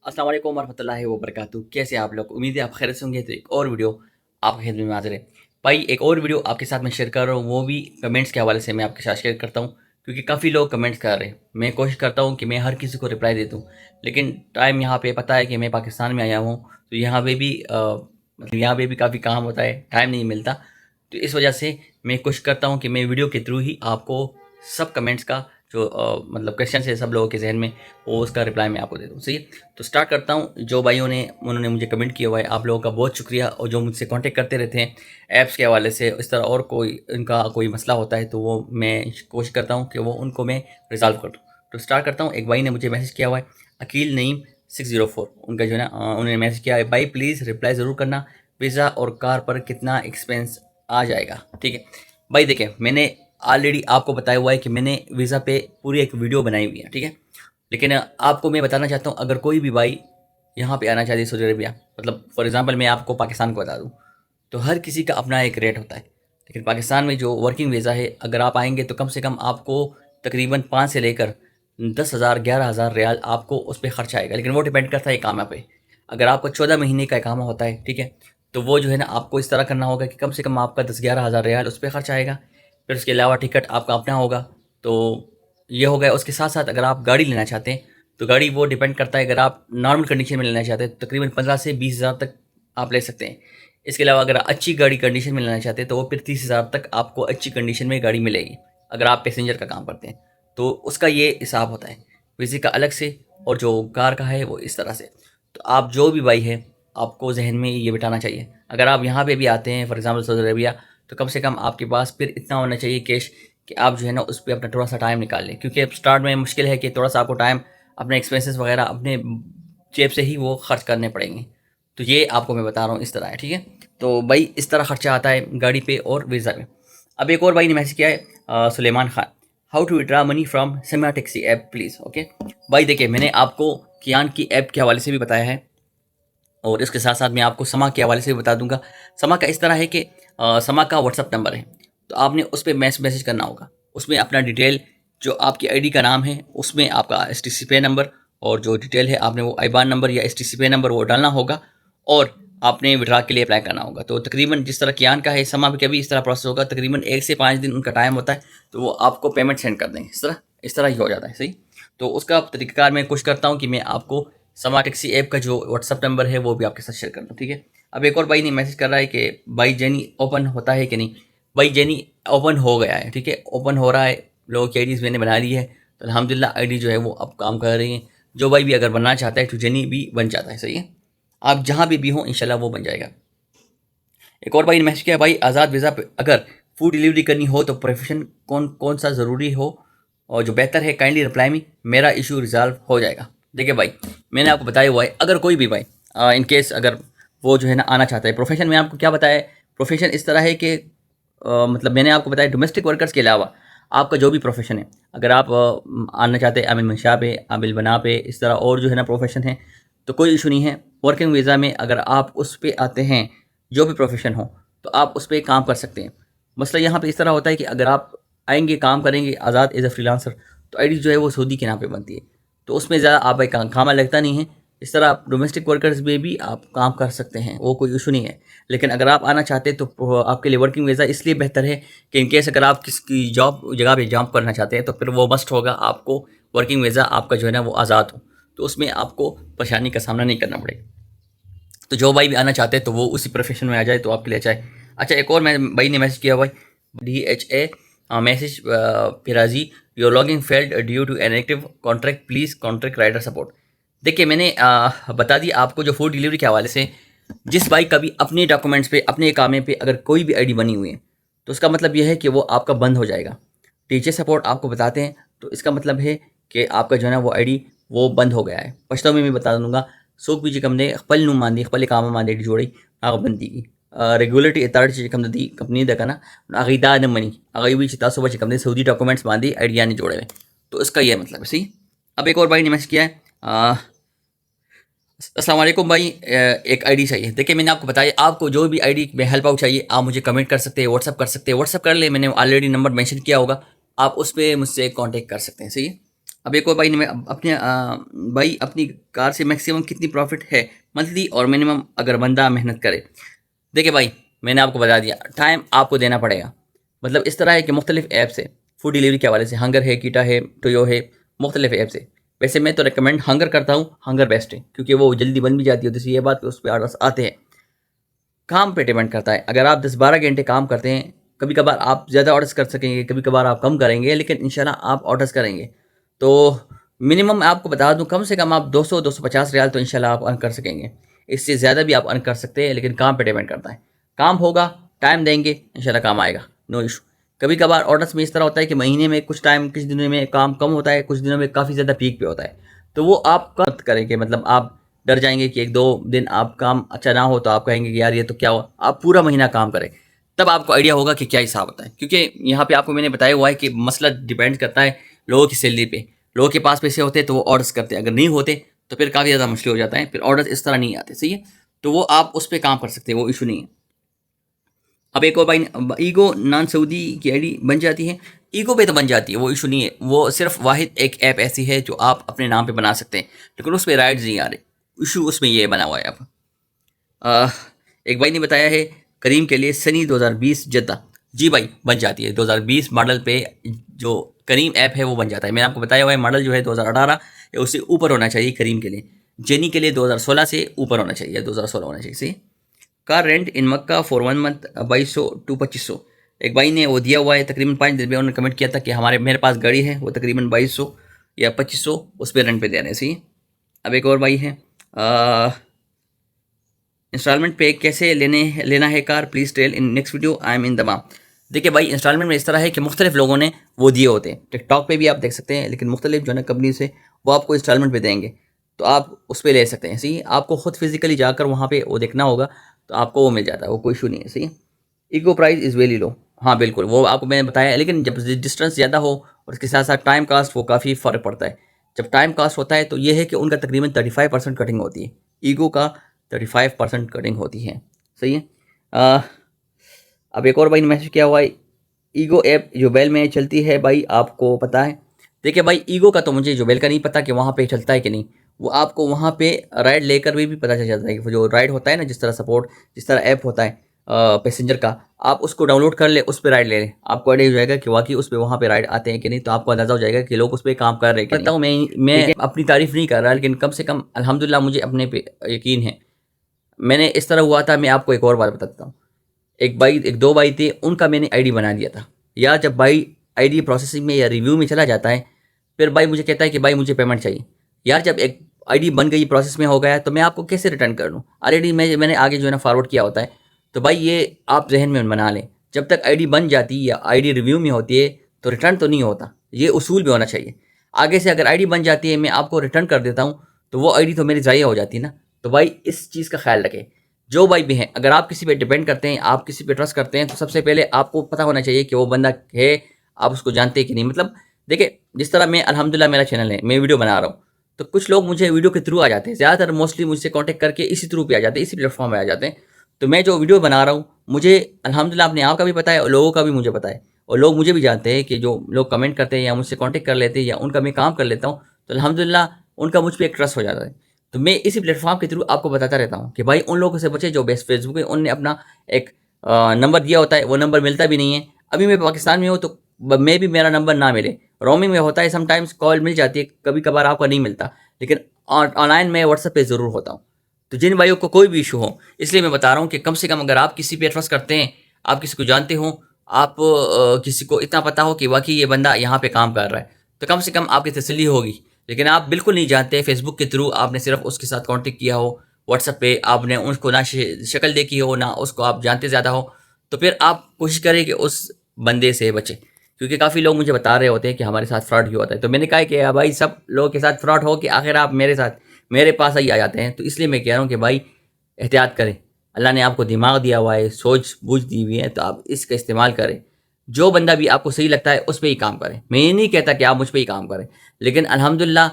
अस्सलाम वालेकुम वरहमतुल्लाहि वबरकातुहू। कैसे हैं आप लोग? उम्मीद है आप खैरियत से होंगे। तो एक और वीडियो आपकी खिदमत में हाजिर है। भाई एक और वीडियो आपके साथ मैं शेयर कर रहा हूँ, वो भी कमेंट्स के हवाले से मैं आपके साथ शेयर करता हूँ, क्योंकि काफ़ी लोग कमेंट्स कर रहे हैं। मैं कोशिश करता हूँ कि मैं हर किसी को रिप्लाई दे दूँ, लेकिन टाइम यहाँ पे पता है कि मैं पाकिस्तान में आया हूँ, तो यहाँ पे भी मतलब यहाँ पे भी काफ़ी काम होता है, टाइम नहीं मिलता। तो इस वजह से मैं कोशिश करता हूँ कि मैं वीडियो के थ्रू ही आपको सब कमेंट्स का जो मतलब क्वेश्चन है सब लोगों के जहन में, वो उसका रिप्लाई मैं आपको दे दूँ। सही है, तो स्टार्ट करता हूँ। जो भाइयों ने उन्होंने मुझे कमेंट किया हुआ है, आप लोगों का बहुत शुक्रिया। और जो मुझसे कांटेक्ट करते रहते हैं ऐप्स के हवाले से, इस तरह और कोई इनका कोई मसला होता है तो वो मैं कोशिश करता हूँ कि वो उनको मैं रिजॉल्व कर दूँ। तो स्टार्ट करता हूँ। एक भाई ने मुझे मैसेज किया हुआ है, अकील नईम 604, उनका जो है ना उन्होंने मैसेज किया है, भाई प्लीज़ रिप्लाई ज़रूर करना, वीज़ा और कार पर कितना एक्सपेंस आ जाएगा। ठीक है भाई, देखिए मैंने ऑलरेडी आपको बताया हुआ है कि मैंने वीज़ा पे पूरी एक वीडियो बनाई हुई है। ठीक है, लेकिन आपको मैं बताना चाहता हूँ, अगर कोई भी भाई यहाँ पे आना चाहते सऊदी अरेबिया, मतलब फॉर एग्जांपल मैं आपको पाकिस्तान को बता दूँ, तो हर किसी का अपना एक रेट होता है। लेकिन पाकिस्तान में जो वर्किंग वीज़ा है, अगर आप आएंगे तो कम से कम आपको तकरीबन 5 से लेकर 10,000 11,000 रियाल आपको उस पर खर्च आएगा। लेकिन वो डिपेंड करता है इकामा पे। अगर आपको 14 महीने का इकामा होता है, ठीक है, तो वो जो है ना आपको इस तरह करना होगा कि कम से कम आपका 10-11 हज़ार रियाल उस पर खर्च आएगा। फिर उसके अलावा टिकट आपका अपना होगा। तो ये हो गया। उसके साथ साथ अगर आप गाड़ी लेना चाहते हैं तो गाड़ी वो डिपेंड करता है। अगर आप नॉर्मल कंडीशन में लेना चाहते हैं तो तकरीबन 15 से 20 हज़ार तक आप ले सकते हैं। इसके अलावा अगर अच्छी गाड़ी कंडीशन में लेना चाहते हैं तो वो फिर 30 हज़ार तक आपको अच्छी कंडीशन में गाड़ी मिलेगी, अगर आप पैसेंजर का काम करते हैं। तो उसका ये हिसाब होता है, वीज़े का अलग से और जो कार का है वो इस तरह से। तो आप जो भी भाई है, आपको जहन में ये बिठाना चाहिए, अगर आप यहाँ पे भी आते हैं फॉर एग्जांपल सऊदी अरेबिया, तो कम से कम आपके पास फिर इतना होना चाहिए कैश कि आप जो है ना उस पर अपना थोड़ा सा टाइम निकाल लें। क्योंकि अब स्टार्ट में मुश्किल है कि थोड़ा सा आपको टाइम अपने एक्सपेंसेस वगैरह अपने जेब से ही वो खर्च करने पड़ेंगे। तो ये आपको मैं बता रहा हूँ इस तरह है। ठीक है, तो भाई इस तरह खर्चा आता है गाड़ी पे और वीज़ा पे। अब एक और भाई ने मैसेज किया है, Suleman Khan, how to withdraw money from समा टैक्सी ऐप प्लीज़। ओके भाई, देखिए मैंने आपको कियान की ऐप के हवाले से भी बताया है, और इसके साथ साथ मैं आपको समा के हवाले से भी बता दूंगा। समा का इस तरह है कि समा का व्हाट्सअप नंबर है, तो आपने उस पर मैसेज करना होगा। उसमें अपना डिटेल, जो आपकी आईडी का नाम है, उसमें आपका एसटीसी पे नंबर, और जो डिटेल है आपने वो आईबान नंबर या एसटीसी पे नंबर वो डालना होगा, और आपने विड्रा के लिए अप्लाई करना होगा। तो तकरीबन जिस तरह कियान का है, समा का भी इस तरह प्रोसेस होगा। तकरीबन 1 से 5 दिन उनका टाइम होता है, तो वो आपको पेमेंट सेंड कर देंगे। इस तरह ही हो जाता है। सही, तो उसका तरीक़ाकार मैं कोशिश करता हूँ कि मैं आपको समा टैक्सी ऐप का जो व्हाट्सअप नंबर है वो भी आपके साथ शेयर कर दूँ। ठीक है, अब एक और भाई ने मैसेज कर रहा है कि भाई जेनी ओपन होता है कि नहीं। भाई जेनी ओपन हो गया है। ठीक है, ओपन हो रहा है, लोगों की आईडीज़ मैंने बना ली है, तो अल्हम्दुलिल्लाह आईडी जो है वो अब काम कर रही है। जो भाई भी अगर बनना चाहता है तो जेनी भी बन जाता है। सही है, आप जहाँ भी हो इंशाल्लाह वो बन जाएगा। एक और भाई ने मैसेज किया, भाई आज़ाद वीज़ा पे अगर फूड डिलीवरी करनी हो तो प्रोफेशन कौन कौन सा ज़रूरी हो और जो बेहतर है, काइंडली रिप्लाई मी, मेरा इशू रिजॉल्व हो जाएगा। देखिए भाई, मैंने आपको बताया हुआ है, अगर कोई भी भाई इन केस अगर वो जो है ना आना चाहता है, प्रोफेशन में आपको क्या बताया है, प्रोफेशन इस तरह है कि मतलब मैंने आपको बताया डोमेस्टिक वर्कर्स के अलावा आपका जो भी प्रोफेशन है, अगर आप आना चाहते हैं आमिल मंशा पे, आमिल बना पे, इस तरह और जो है ना प्रोफेशन है, तो कोई इशू नहीं है। वर्किंग वीज़ा में अगर आप उस पर आते हैं, जो भी प्रोफेशन हो, तो आप उस पर काम कर सकते हैं। मसला यहाँ पे इस तरह होता है कि अगर आप आएंगे काम करेंगे आज़ाद एज अ फ्रीलांसर, तो आईडी जो है वो सऊदी के नाम पे बनती है, तो उसमें ज़्यादा आप भाई काम लगता नहीं है। इस तरह आप डोमेस्टिक वर्कर्स में भी आप काम कर सकते हैं, वो कोई इशू नहीं है। लेकिन अगर आप आना चाहते हैं तो आपके लिए वर्किंग वीज़ा इसलिए बेहतर है कि इनकेस अगर आप किसी जॉब जगह पे जॉब करना चाहते हैं तो फिर वो मस्ट होगा आपको वर्किंग वीज़ा आपका जो है ना वो आज़ाद हो, तो उसमें आपको परेशानी का सामना नहीं करना पड़ेगा। तो जो भाई भी आना चाहते हैं तो वो उसी प्रोफेशन में आ जाए तो आपके लिए अच्छा है। अच्छा, एक और मैं भाई ने मैसेज किया, भाई DHA मैसेज फिराजी, your logging failed due to inactive contract, please contract rider support. देखिए मैंने बता दिया आपको जो फूड डिलीवरी के हवाले से, जिस भाई का भी अपने डॉक्यूमेंट्स पे अपने इकामे पे अगर कोई भी आईडी बनी हुई है, तो उसका मतलब यह है कि वो आपका बंद हो जाएगा। टीचर सपोर्ट आपको बताते हैं तो इसका मतलब है कि आपका जो है ना वो आईडी वो बंद हो गया है। पश्तो में मैं बता दूंगा, सोक भी कम ने खपल नु मांदी खपल काम मांदी जोड़ी आग बंदी की रेगुलेटरी अथॉरिटी कम दी कंपनी दा ना अगीदा न मनी अगई भी चिता सुबह कम दे सऊदी डॉक्यूमेंट्स बांधी आइडिया नहीं जोड़े हुए, तो इसका यह मतलब है। सही, अब एक और भाई ने मैसेज किया है, अस्सलाम वालेकुम भाई, एक आईडी चाहिए। देखिए मैंने आपको बताया, आपको जो भी आईडी में हेल्प आउट चाहिए आप मुझे कमेंट कर सकते हैं, व्हाट्सअप कर सकते हैं, व्हाट्सअप कर ले, मैंने ऑलरेडी नंबर मेंशन किया होगा, आप उस पर मुझसे कांटेक्ट कर सकते हैं। सही है, अब एक और भाई ने अपने भाई अपनी कार से मैक्सिमम कितनी प्रॉफिट है मंथली और मिनिमम अगर बंदा मेहनत करे। देखिए भाई, मैंने आपको बता दिया, टाइम आपको देना पड़ेगा। मतलब इस तरह है कि मुख्तलिफ ऐप्स है फूड डिलीवरी के हवाले से, हंगर है, कीटा है, टोयो है, मुख्तलिफ ऐप्स है। वैसे मैं तो रिकमेंड हंगर करता हूँ, हंगर बेस्ट है क्योंकि वो जल्दी बन भी जाती है। दूसरी ये बात कि उस पर ऑर्डर्स आते हैं। काम पे डिपेंड करता है, अगर आप 10-12 घंटे काम करते हैं, कभी कभार आप ज़्यादा ऑर्डर्स कर सकेंगे, कभी कभार आप कम करेंगे, लेकिन इंशाल्लाह आप ऑर्डर्स करेंगे तो मिनिमम आपको बता दूं, कम से कम आप 200-250 रियाल तो इंशाल्लाह आप अर्न कर सकेंगे। इससे ज़्यादा भी आप अर्न कर सकते हैं, लेकिन काम पे डिपेंड करता है। काम होगा, टाइम देंगे, इंशाल्लाह काम आएगा, नो इशू। कभी कभार ऑर्डर्स में इस तरह होता है कि महीने में कुछ टाइम, कुछ दिनों में काम कम होता है, कुछ दिनों में काफ़ी ज़्यादा पीक पे होता है। तो वो आप कब करेंगे, मतलब आप डर जाएंगे कि 1-2 दिन आप काम अच्छा ना हो तो आप कहेंगे कि यार ये तो क्या हुआ। आप पूरा महीना काम करें, तब आपको आइडिया होगा कि क्या हिसाब होता है। क्योंकि यहाँ पे आपको मैंने बताया हुआ है कि मसला डिपेंड करता है लोगों की सैलरी पे। लोगों के पास पैसे होते हैं तो वो ऑर्डर्स करते हैं, अगर नहीं होते तो फिर काफ़ी ज़्यादा मुश्किल हो जाता है, फिर ऑर्डर्स इस तरह नहीं आते। सही है, तो वो आप उस पर काम कर सकते हैं, वो इशू नहीं है। अब एक और भाई, ईगो नॉन सऊदी की आईडी बन जाती है। ईगो पे तो बन जाती है, वो इशू नहीं है। वो सिर्फ वाहिद एक ऐप ऐसी है जो आप अपने नाम पे बना सकते हैं, लेकिन उस पर राइट्स नहीं आ रहे। इशू उसमें ये बना हुआ है। अब एक भाई ने बताया है करीम के लिए सनी 2020 जद्दा। जी भाई, बन जाती है 2020 मॉडल पे। जो करीम ऐप है वो बन जाता है। मैंने आपको बताया हुआ है मॉडल जो है 2018 या उससे ऊपर होना चाहिए करीम के लिए। जेनी के लिए 2016 से ऊपर होना चाहिए, 2016 होना चाहिए। सही। Car rent in Mecca for 1 month 2200 to 2500। एक भाई ने वो दिया हुआ है तकरीबन 5 दिन में। उन्होंने कमेंट किया था कि मेरे पास गाड़ी है, वो तकरीबन 2200 या 2500 उस पर रेंट पे दे रहे हैं। सही। अब एक और भाई है, इंस्टॉलमेंट पे कैसे लेना है car, please tell in next video, I am in Dammam. देखिए भाई, इंस्टॉलमेंट में इस तरह है कि मुख्तलिफ लोगों ने वो दिए होते हैं। टिकटॉक पे भी आप देख सकते हैं, लेकिन मुख्तलिफ जो है ना कंपनी से वो आपको इंस्टॉलमेंट पे देंगे, तो आप उस पर ले सकते हैं। सही। आपको खुद फिजिकली जाकर वहाँ पे वो देखना होगा, तो आपको वो मिल जाता है, वो कोई इशू नहीं है। सही। Ego price is very low. हाँ बिल्कुल, वो आपको मैंने बताया, लेकिन जब डिस्टेंस ज़्यादा हो और उसके साथ साथ टाइम कास्ट, वो काफ़ी फ़र्क पड़ता है। जब टाइम कास्ट होता है तो ये है कि उनका तकरीबन 35% कटिंग होती है, ईगो का 35% कटिंग होती है। सही है। अब एक और भाई ने मैसेज किया हुआ है, ईगो ऐप जोबेल में चलती है भाई, आपको पता है? देखिए भाई, ईगो का तो मुझे जोबेल का नहीं पता कि वहाँ पे चलता है कि नहीं। वो आपको वहाँ पे राइड लेकर भी पता चल जाता है कि जो राइड होता है ना, जिस तरह सपोर्ट, जिस तरह ऐप होता है पैसेंजर का, आप उसको डाउनलोड कर ले, उस पर राइड ले लें, आपको आइडिया हो जाएगा कि वाकई उस पर वहाँ पे राइड आते हैं कि नहीं। तो आपको अंदाजा हो जाएगा कि लोग उस पर काम कर रहे हैं कि नहीं। बताऊँ, मैं अपनी तारीफ नहीं कर रहा, लेकिन कम से कम अल्हम्दुलिल्लाह मुझे अपने पे यकीन है। मैंने इस तरह हुआ था, मैं आपको एक और बात बताता हूँ। एक दो भाई थे, उनका मैंने आईडी बना दिया था। या जब भाई आईडी प्रोसेसिंग में या रिव्यू में चला जाता है, फिर भाई मुझे कहता है कि भाई मुझे पेमेंट चाहिए। यार जब एक आईडी बन गई, प्रोसेस में हो गया, तो मैं आपको कैसे रिटर्न कर दूँ? ऑलरेडी मैंने आगे जो है ना फॉरवर्ड किया होता है। तो भाई ये आप जहन में बना लें, जब तक आईडी बन जाती या आईडी रिव्यू में होती है तो रिटर्न तो नहीं होता। ये उसूल भी होना चाहिए। आगे से अगर आईडी बन जाती है, मैं आपको रिटर्न कर देता हूँ, तो वो आईडी तो मेरी ज़ाया हो जाती है ना। तो भाई इस चीज़ का ख्याल रखें। जो भाई भी हैं, अगर आप किसी पे डिपेंड करते हैं, आप किसी पे ट्रस्ट करते हैं, तो सबसे पहले आपको पता होना चाहिए कि वो बंदा है, आप उसको जानते हैं कि नहीं। मतलब देखिए, जिस तरह मैं अल्हम्दुलिल्लाह मेरा चैनल है, मैं वीडियो बना रहा हूँ, तो कुछ लोग मुझे वीडियो के थ्रू आ जाते हैं। ज़्यादातर मोस्टली मुझसे कॉन्टैक्ट करके इसी थ्रू पे आ जाते हैं, इसी प्लेटफॉर्म में आ जाते हैं। तो मैं जो वीडियो बना रहा हूँ, मुझे अल्हम्दुलिल्लाह अपने आप का भी पता है और लोगों का भी मुझे पता है। और लोग मुझे भी जानते हैं कि जो लोग कमेंट करते हैं या मुझसे कॉन्टैक्ट कर लेते हैं या उनका मैं काम कर लेता हूँ, तो अल्हम्दुलिल्लाह उनका मुझ पर एक ट्रस्ट हो जाता है। तो मैं इसी प्लेटफॉर्म के थ्रू आपको बताता रहता हूँ कि भाई उन लोगों से बचे जो बेस्ट फेसबुक है, उनने अपना एक नंबर दिया होता है, वो नंबर मिलता भी नहीं है। अभी मैं पाकिस्तान में हूँ तो मैं भी, मेरा नंबर ना मिले, रोमिंग में होता है, समटाइम्स कॉल मिल जाती है, कभी कभार आपका नहीं मिलता, लेकिन ऑनलाइन मैं व्हाट्सएप पे ज़रूर होता हूँ। तो जिन भाइयों को कोई भी इशू हो, इसलिए मैं बता रहा हूँ कि कम से कम अगर आप किसी पे ट्रस्ट करते हैं, आप किसी को जानते हो, आप किसी को इतना पता हो कि वाकई ये बंदा यहाँ पे काम कर रहा है, तो कम से कम आपकी तसल्ली होगी। लेकिन आप बिल्कुल नहीं जानते, फेसबुक के थ्रू आपने सिर्फ उसके साथ कांटेक्ट किया हो, व्हाट्सएप पे आपने उसको ना शक्ल देखी हो, ना उसको आप जानते ज़्यादा हो, तो फिर आप कोशिश करें कि उस बंदे से बचें। क्योंकि काफ़ी लोग मुझे बता रहे होते हैं कि हमारे साथ फ्रॉड भी होता है। तो मैंने कहा कि भाई सब लोगों के साथ फ्रॉड हो कि आखिर आप मेरे पास ही आ जाते हैं। तो इसलिए मैं कह रहा हूँ कि भाई एहतियात करें। अल्लाह ने आपको दिमाग दिया हुआ है, सोच बूझ दी हुई है, तो आप इसका इस्तेमाल करें। जो बंदा भी आपको सही लगता है उस पर ही काम करें। मैं ये नहीं कहता कि आप मुझ पर ही काम करें, लेकिन अल्हम्दुलिल्लाह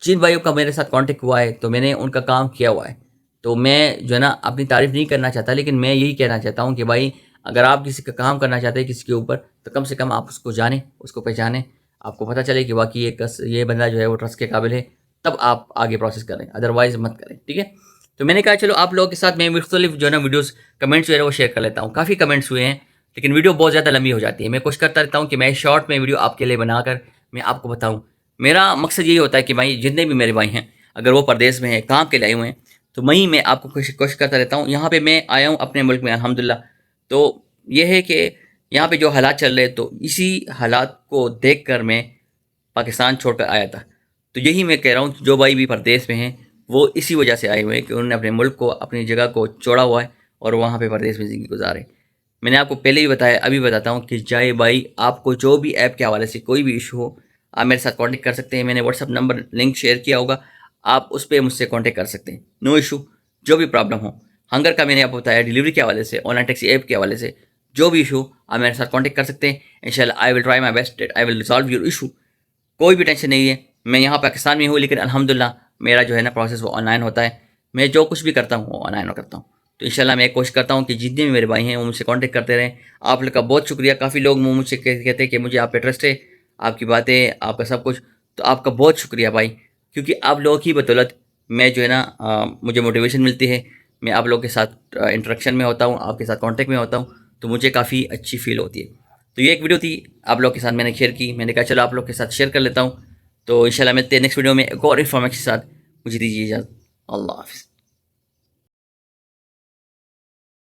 जिन भाइयों का मेरे साथ कांटेक्ट हुआ है तो मैंने उनका काम किया हुआ है। तो मैं जो है ना अपनी तारीफ नहीं करना चाहता, लेकिन मैं यही कहना चाहता हूँ कि भाई अगर आप किसी का काम करना चाहते हैं किसी के ऊपर, तो कम से कम आप उसको जानें, उसको पहचानें, आपको पता चले कि वाकई ये बंदा जो है वो ट्रस्ट के काबिल है, तब आप आगे प्रोसेस करें, अदरवाइज़ मत करें, ठीक है। तो मैंने कहा चलो आप लोगों के साथ मैं मुख्तलिफ जो है ना वीडियोज़ कमेंट्स जो है वो शेयर कर लेता हूँ। काफ़ी कमेंट्स हुए हैं, लेकिन वीडियो बहुत ज़्यादा लंबी हो जाती है। मैं कोशिश करता रहता हूँ कि मैं शॉर्ट में वीडियो आपके लिए बनाकर मैं आपको बताऊँ। मेरा मकसद यही होता है कि भाई जितने भी मेरे भाई हैं, अगर वो परदेश में हैं, काम के लिए आए हुए हैं, तो वहीं मैं आपको कोशिश करता रहता हूँ। यहाँ पे मैं आया हूँ अपने मुल्क में अल्हम्दुलिल्लाह। तो ये है कि यहाँ पे जो हालात चल रहे हैं, तो इसी हालात को देख कर मैं पाकिस्तान छोड़कर आया था। तो यही मैं कह रहा हूँ, जो भाई भी परदेश में हैं वो इसी वजह से आए हुए हैं कि उन्होंने अपने मुल्क को, अपनी जगह को छोड़ा हुआ है और वहाँ पे परदेश में ज़िंदगी गुजारे। मैंने आपको पहले ही बताया, अभी बताता हूँ कि जाए भाई, आपको जो भी ऐप के हवाले से कोई भी इशू हो, आप मेरे साथ कांटेक्ट कर सकते हैं। मैंने व्हाट्सअप नंबर लिंक शेयर किया होगा, आप उस पर मुझसे कांटेक्ट कर सकते हैं। नो इशू, जो भी प्रॉब्लम हो। हंगर का मैंने आपको बताया, डिलीवरी के हवाले से, ऑनलाइन टैक्सी ऐप के हवाले से, जो भी इशू आप मेरे साथ कॉन्टेक्ट कर सकते हैं। इंशाल्लाह I will try my best that I will resolve your issue. कोई भी टेंशन नहीं है। मैं यहाँ पाकिस्तान में हूँ, लेकिन अल्हम्दुलिल्लाह मेरा जो है ना प्रोसेस वो ऑनलाइन होता है। मैं जो कुछ भी करता हूँ वो ऑनलाइन करता हूँ। तो इंशाल्लाह मैं कोशिश करता हूँ कि जितने भी मेरे भाई हैं वो मुझसे कांटेक्ट करते रहें। आप लोग का बहुत शुक्रिया। काफ़ी लोग मुझसे कहते हैं कि मुझे आप पे ट्रस्ट है, आपकी बातें, आपका सब कुछ। तो आपका बहुत शुक्रिया भाई, क्योंकि आप लोगों की बदौलत मैं जो है ना मुझे मोटिवेशन मिलती है। मैं आप लोगों के साथ इंटरेक्शन में होता हूँ, आपके साथ कॉन्टेक्ट में होता हूँ, तो मुझे काफ़ी अच्छी फील होती है। तो ये एक वीडियो थी आप लोग के साथ मैंने शेयर की। मैंने कहा चलो आप लोग के साथ शेयर कर लेता हूँ। तो इंशाल्लाह मिलते हैं नेक्स्ट वीडियो में एक और इन्फॉर्मेशन के साथ। मुझे दीजिए इजाज़त। अल्लाह हाफ़िज़।